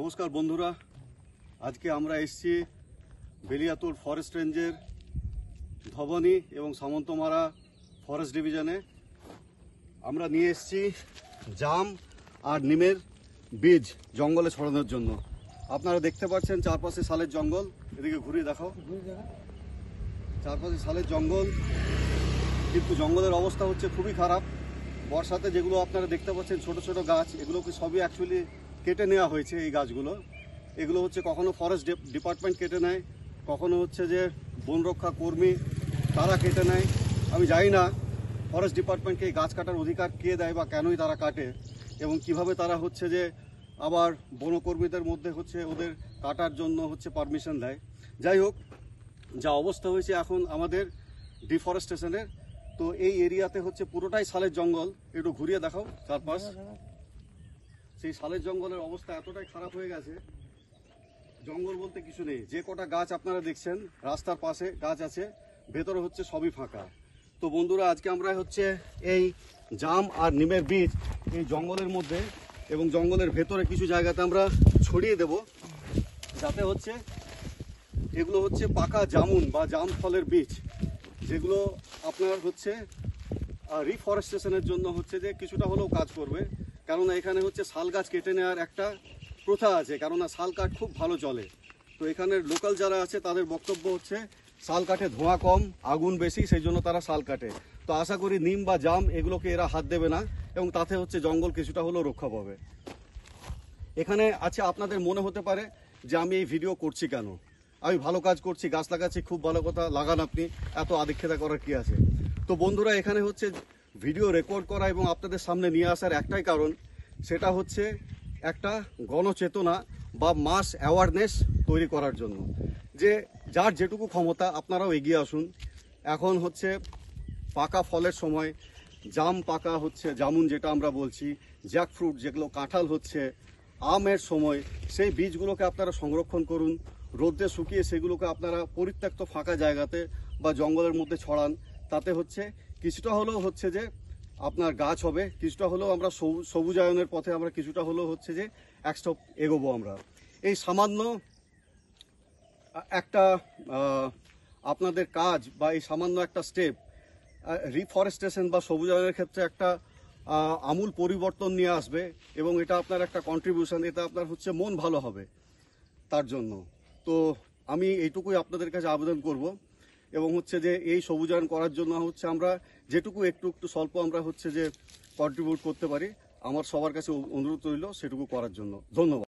নমস্কার বন্ধুরা, আজকে আমরা এসেছি বেলিয়াতুর ফরেস্ট রেঞ্জের ধবনী এবং সামন্তমারা ফরেস্ট ডিভিশনে। আমরা নিয়ে এসেছি জাম আর নিমের বীজ জঙ্গলে ছড়ানোর জন্য। আপনারা দেখতে পাচ্ছেন চারপাশে শালের জঙ্গল, এদিকে ঘুরিয়ে দেখাও। চারপাশে শালের জঙ্গল, কিন্তু জঙ্গলের অবস্থা হচ্ছে খুবই খারাপ। বর্ষাতে যেগুলো আপনারা দেখতে পাচ্ছেন ছোট ছোট গাছ, এগুলোকে সবই অ্যাকচুয়ালি কেটে নেওয়া হয়েছে। এই গাছগুলো এগুলো হচ্ছে কখনো ফরেস্ট ডিপার্টমেন্ট কেটে নেয়, কখনো হচ্ছে যে বন রক্ষা কর্মী তারা কেটে নেয়। আমি জানি না ফরেস্ট ডিপার্টমেন্টকে এই গাছ কাটার অধিকার কে দেয় বা কেনই তারা কাটে, এবং কিভাবে তারা হচ্ছে যে আবার বনকর্মীদের মধ্যে হচ্ছে ওদের কাটার জন্য হচ্ছে পারমিশন দেয়। যাই হোক, যা অবস্থা হয়েছে এখন আমাদের ডিফরেস্টেশনের, তো এই এরিয়াতে হচ্ছে পুরোটাই শালের জঙ্গল। একটু ঘুরিয়ে দেখাও চারপাশ। সেই শালের জঙ্গলের অবস্থা এতটাই খারাপ হয়ে গেছে, জঙ্গল বলতে কিছু নেই। যে কটা গাছ আপনারা দেখছেন রাস্তার পাশে গাছ আছে, ভেতরে হচ্ছে সবই ফাঁকা। তো বন্ধুরা, আজকে আমরা হচ্ছে এই জাম আর নিমের বীজ এই জঙ্গলের মধ্যে এবং জঙ্গলের ভেতরে কিছু জায়গাতে আমরা ছড়িয়ে দেব, যাতে হচ্ছে এগুলো হচ্ছে পাকা জামুন বা জাম ফলের বীজ, যেগুলো আপনার হচ্ছে রিফরেস্টেশনের জন্য হচ্ছে যে কিছুটা হলেও কাজ করবে। কেননা এখানে হচ্ছে শাল গাছ কেটে নেওয়ার একটা প্রথা আছে, কেননা শাল কাঠ খুব ভালো চলে। তো এখানের লোকাল যারা আছে তাদের বক্তব্য হচ্ছে শাল কাঠে ধোঁয়া কম, আগুন বেশি, সেই জন্য তারা শাল কাটে। তো আশা করি নিম বা জাম এগুলোকে এরা হাত দেবে না, এবং তাতে হচ্ছে জঙ্গল কিছুটা হলেও রক্ষা পাবে। এখানে আছে, আপনাদের মনে হতে পারে যে আমি এই ভিডিও করছি কেন, আমি ভালো কাজ করছি, গাছ লাগাচ্ছি, খুব ভালো কথা, লাগান আপনি, এত আদিক্ষেতা করার কি আছে। তো বন্ধুরা, এখানে হচ্ছে ভিডিও রেকর্ড করা এবং আপনাদের সামনে নিয়ে আসার একটাই কারণ, সেটা হচ্ছে একটা গণচেতনা বা মাস অ্যাওয়ারনেস তৈরি করার জন্য, যে যার যেটুকু ক্ষমতা আপনারাও এগিয়ে আসুন। এখন হচ্ছে পাকা ফলের সময়, জাম পাকা হচ্ছে, জামুন যেটা আমরা বলছি, জ্যাকফ্রুট যেগুলো, কাঁঠাল হচ্ছে, আমের সময়, সেই বীজগুলোকে আপনারা সংরক্ষণ করুন, রোদে শুকিয়ে সেগুলোকে আপনারা পরিত্যক্ত ফাঁকা জায়গাতে বা জঙ্গলের মধ্যে ছড়ান। তাতে হচ্ছে কিছুটা হলেও হচ্ছে যে আপনার গাছ হবে, কিছুটা হলেও আমরা সবুজায়নের পথে আমরা কিছুটা হলেও হচ্ছে যে এক স্টেপ এগোবো আমরা। এই সামান্য একটা আপনাদের কাজ বা এই সামান্য একটা স্টেপ রিফরেস্টেশন বা সবুজায়নের ক্ষেত্রে একটা আমূল পরিবর্তন নিয়ে আসবে, এবং এটা আপনার একটা কন্ট্রিবিউশন, এটা আপনার হচ্ছে মন ভালো হবে তার জন্য। তো আমি এইটুকুই আপনাদের কাছে আবেদন করব, এবং হচ্ছে যে এই সবুজায়ন করার জন্য হচ্ছে আমরা যেটুকু একটু একটু স্বল্প আমরা হচ্ছে যে কন্ট্রিবিউট করতে পারি, আমার সবার কাছে অনুরোধ রইল সেটুকু করার জন্য। ধন্যবাদ।